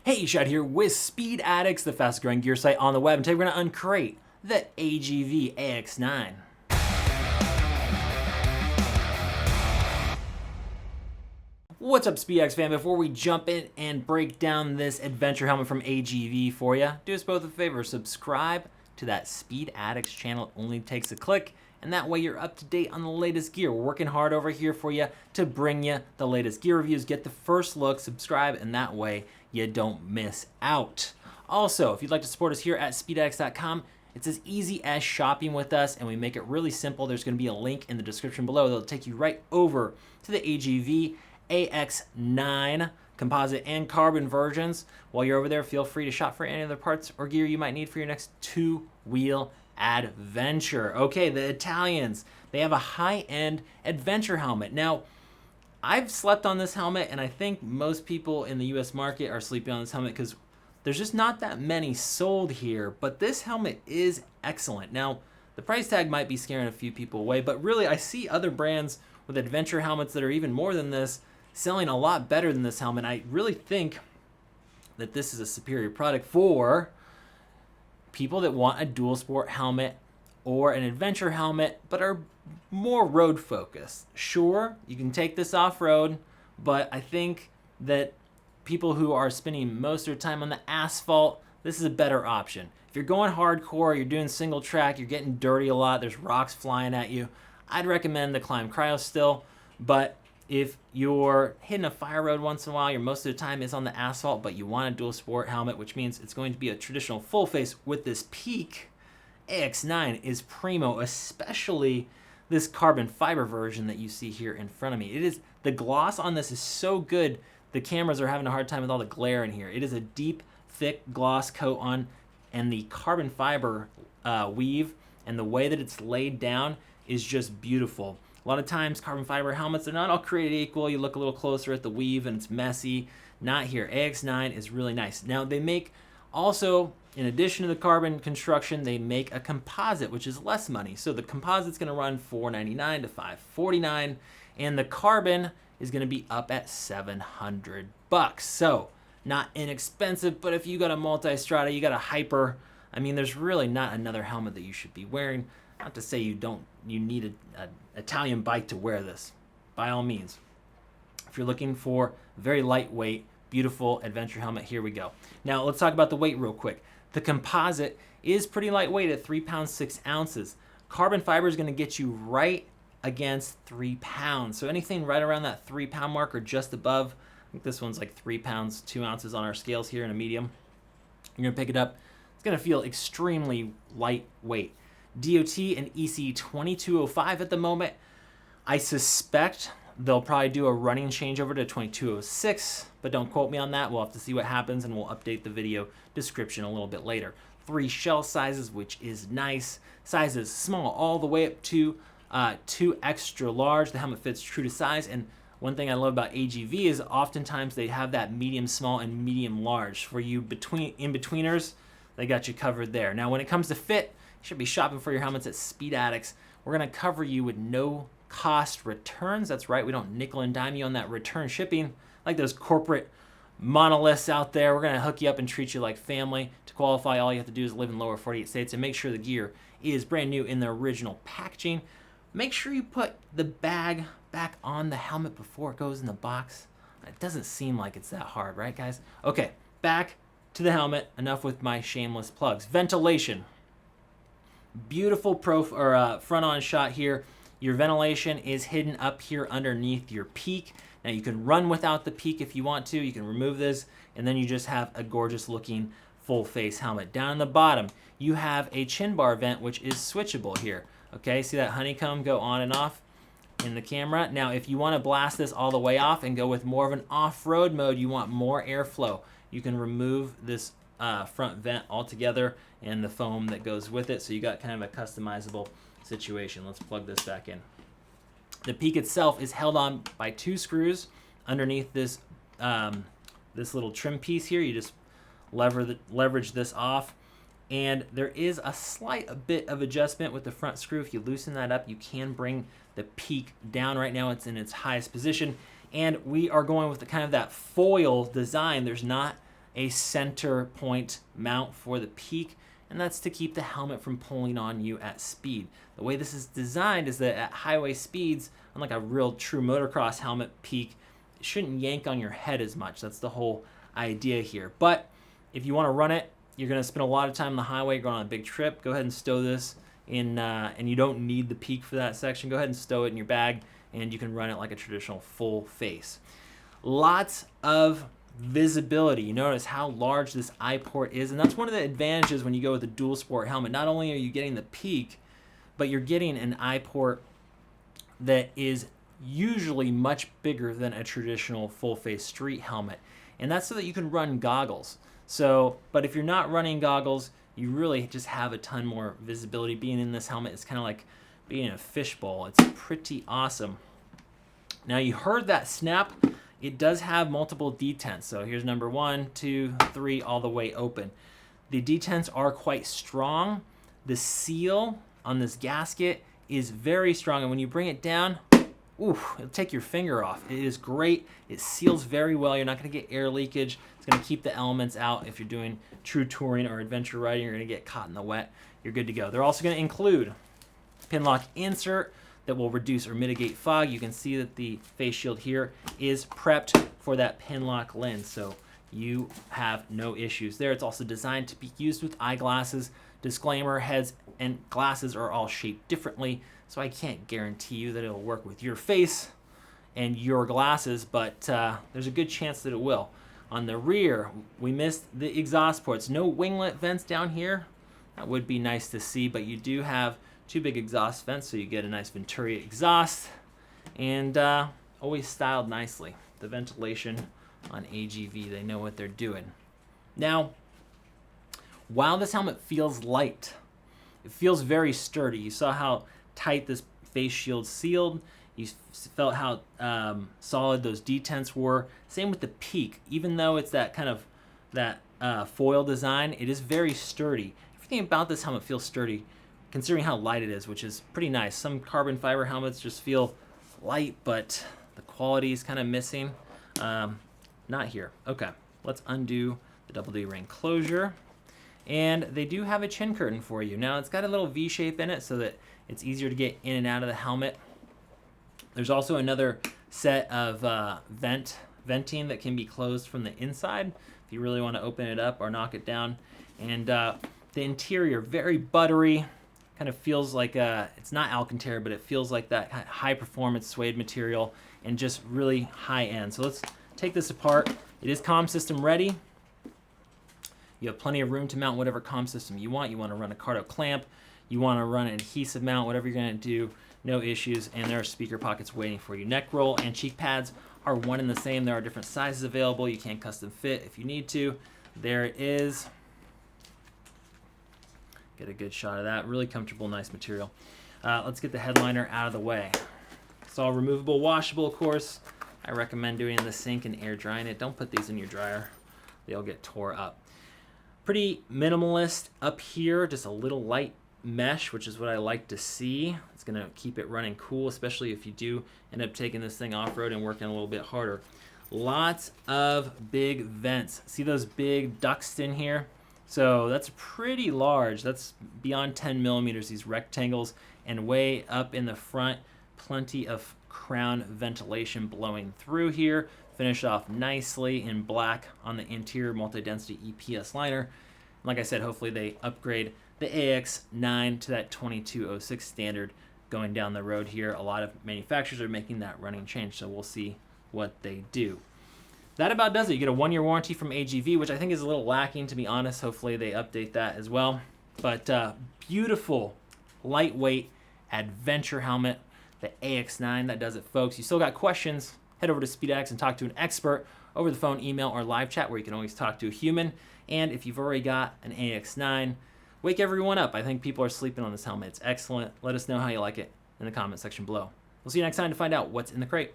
Hey, Shad here with Speed Addicts, the fastest growing gear site on the web, and today we're going to uncrate the AGV AX9. What's up, SpeedX fan? Before we jump in and break down this adventure helmet from AGV for you, do us both a favor, subscribe to that Speed Addicts channel. It only takes a click, and that way you're up to date on the latest gear. We're working hard over here for you to bring you the latest gear reviews. Get the first look, subscribe, and that way you don't miss out. Also, if you'd like to support us here at speedaddicts.com, it's as easy as shopping with us, and we make it really simple. There's going to be a link in the description below that'll take you right over to the AGV AX9 composite and carbon versions. While you're over there, feel free to shop for any other parts or gear you might need for your next two-wheel adventure. Okay, the Italians, they have a high-end adventure helmet. Now, I've slept on this helmet, and I think most people in the US market are sleeping on this helmet because there's just not that many sold here, but this helmet is excellent. Now, the price tag might be scaring a few people away, but really I see other brands with adventure helmets that are even more than this selling a lot better than this helmet. I really think that this is a superior product for people that want a dual sport helmet or an adventure helmet but are more road focused. Sure, you can take this off-road, but I think that people who are spending most of their time on the asphalt, this is a better option. If you're going hardcore, you're doing single track, you're getting dirty a lot, there's rocks flying at you, I'd recommend the Climb Cryo still. But if you're hitting a fire road once in a while, your most of the time is on the asphalt, but you want a dual sport helmet, which means it's going to be a traditional full face with this peak, AX9 is primo, especially this carbon fiber version that you see here in front of me. It is, the gloss on this is so good, the cameras are having a hard time with all the glare in here. It is a deep, thick gloss coat on, and the carbon fiber weave and the way that it's laid down is just beautiful. A lot of times carbon fiber helmets are not all created equal. You look a little closer at the weave and it's messy. Not here. AX9 is really nice. Now they make also, in addition to the carbon construction, they make a composite, which is less money. So the composite's going to run $499 to $549, and the carbon is going to be up at $700. So not inexpensive, but if you got a multi-strata, you got a hyper, I mean, there's really not another helmet that you should be wearing. Not to say you need an Italian bike to wear this, by all means. If you're looking for a very lightweight, beautiful adventure helmet, here we go. Now let's talk about the weight real quick. The composite is pretty lightweight at 3 pounds 6 ounces. Carbon fiber is going to get you right against 3 pounds. So anything right around that 3 pound mark or just above, I think this one's like 3 pounds 2 ounces on our scales here in a medium. You're going to pick it up. It's going to feel extremely lightweight. DOT and EC 2205 at the moment. I suspect they'll probably do a running changeover to 2206, but don't quote me on that. We'll have to see what happens, and we'll update the video description a little bit later. 3 shell sizes, which is nice. Sizes small all the way up to 2 extra large. The helmet fits true to size, and one thing I love about AGV is oftentimes they have that medium small and medium large. For you in-betweeners, they got you covered there. Now when it comes to fit, you should be shopping for your helmets at Speed Addicts. We're going to cover you with no cost returns. That's right, we don't nickel and dime you on that return shipping like those corporate monoliths out there. We're going to hook you up and treat you like family. To qualify, all you have to do is live in lower 48 states and make sure the gear is brand new in the original packaging. Make sure you put the bag back on the helmet before it goes in the box. It doesn't seem like it's that hard, right guys? Okay, back to the helmet. Enough with my shameless plugs. Ventilation. Beautiful front-on shot here. Your ventilation is hidden up here underneath your peak. Now you can run without the peak if you want to. You can remove this, and then you just have a gorgeous looking full face helmet. Down in the bottom, you have a chin bar vent, which is switchable here. Okay, see that honeycomb go on and off in the camera? Now if you want to blast this all the way off and go with more of an off-road mode, you want more airflow, you can remove this front vent altogether and the foam that goes with it, so you got kind of a customizable situation. Let's plug this back in. The peak itself is held on by 2 screws underneath this this little trim piece here. You just leverage this off, and there is a slight bit of adjustment with the front screw. If you loosen that up, you can bring the peak down. Right now it's in its highest position, and we are going with the kind of that foil design. There's not a center point mount for the peak, and that's to keep the helmet from pulling on you at speed. The way this is designed is that at highway speeds, unlike a real true motocross helmet peak, it shouldn't yank on your head as much. That's the whole idea here. But if you want to run it, you're going to spend a lot of time on the highway, going on a big trip, go ahead and stow this in, and you don't need the peak for that section. Go ahead and stow it in your bag, and you can run it like a traditional full face. Lots of visibility. You notice how large this eye port is, and that's one of the advantages when you go with a dual sport helmet. Not only are you getting the peak, but you're getting an eye port that is usually much bigger than a traditional full face street helmet, and that's so that you can run goggles. So, but if you're not running goggles, you really just have a ton more visibility. Being in this helmet is kind of like being in a fishbowl. It's pretty awesome. Now, you heard that snap. It does have multiple detents. So here's number 1, 2, 3, all the way open. The detents are quite strong. The seal on this gasket is very strong, and when you bring it down, ooh, it'll take your finger off. It is great. It seals very well. You're not going to get air leakage. It's going to keep the elements out. If you're doing true touring or adventure riding, you're going to get caught in the wet. You're good to go. They're also going to include pin lock insert that will reduce or mitigate fog. You can see that the face shield here is prepped for that pin lock lens, so you have no issues there. It's also designed to be used with eyeglasses. Disclaimer, heads and glasses are all shaped differently, so I can't guarantee you that it'll work with your face and your glasses, but there's a good chance that it will. On the rear, we missed the exhaust ports. No winglet vents down here. That would be nice to see, but you do have 2 big exhaust vents, so you get a nice Venturi exhaust, and always styled nicely. The ventilation on AGV, they know what they're doing. Now, while this helmet feels light, it feels very sturdy. You saw how tight this face shield sealed. You felt how solid those detents were. Same with the peak. Even though it's that kind of foil design, it is very sturdy. Everything about this helmet feels sturdy, considering how light it is, which is pretty nice. Some carbon fiber helmets just feel light, but the quality is kind of missing. Not here. Okay, let's undo the double D ring closure. And they do have a chin curtain for you. Now, it's got a little V shape in it so that it's easier to get in and out of the helmet. There's also another set of venting that can be closed from the inside if you really want to open it up or knock it down. And the interior, very buttery. Kind of feels like it's not Alcantara, but it feels like that high performance suede material and just really high end. So let's take this apart. It is comm system ready. You have plenty of room to mount whatever comm system you want. You want to run a Cardo clamp, you want to run an adhesive mount, whatever you're going to do, no issues. And there are speaker pockets waiting for you. Neck roll and cheek pads are one and the same. There are different sizes available. You can custom fit if you need to. There it is. Get a good shot of that. Really comfortable, nice material. Let's get the headliner out of the way. It's all removable, washable, of course. I recommend doing it in the sink and air drying it. Don't put these in your dryer. They'll get tore up. Pretty minimalist up here, just a little light mesh, which is what I like to see. It's going to keep it running cool, especially if you do end up taking this thing off-road and working a little bit harder. Lots of big vents. See those big ducts in here? So that's pretty large. That's beyond 10 millimeters, these rectangles, and way up in the front, plenty of crown ventilation blowing through here. Finish off nicely in black on the interior multi-density EPS liner. Like I said, hopefully they upgrade the AX9 to that 2206 standard going down the road here. A lot of manufacturers are making that running change, so we'll see what they do. That about does it. You get a 1-year warranty from AGV, which I think is a little lacking, to be honest. Hopefully they update that as well. But beautiful, lightweight adventure helmet, the AX9. That does it, folks. You still got questions? Head over to SpeedAddicts and talk to an expert over the phone, email, or live chat, where you can always talk to a human. And if you've already got an AX9, wake everyone up. I think people are sleeping on this helmet. It's excellent. Let us know how you like it in the comment section below. We'll see you next time to find out what's in the crate.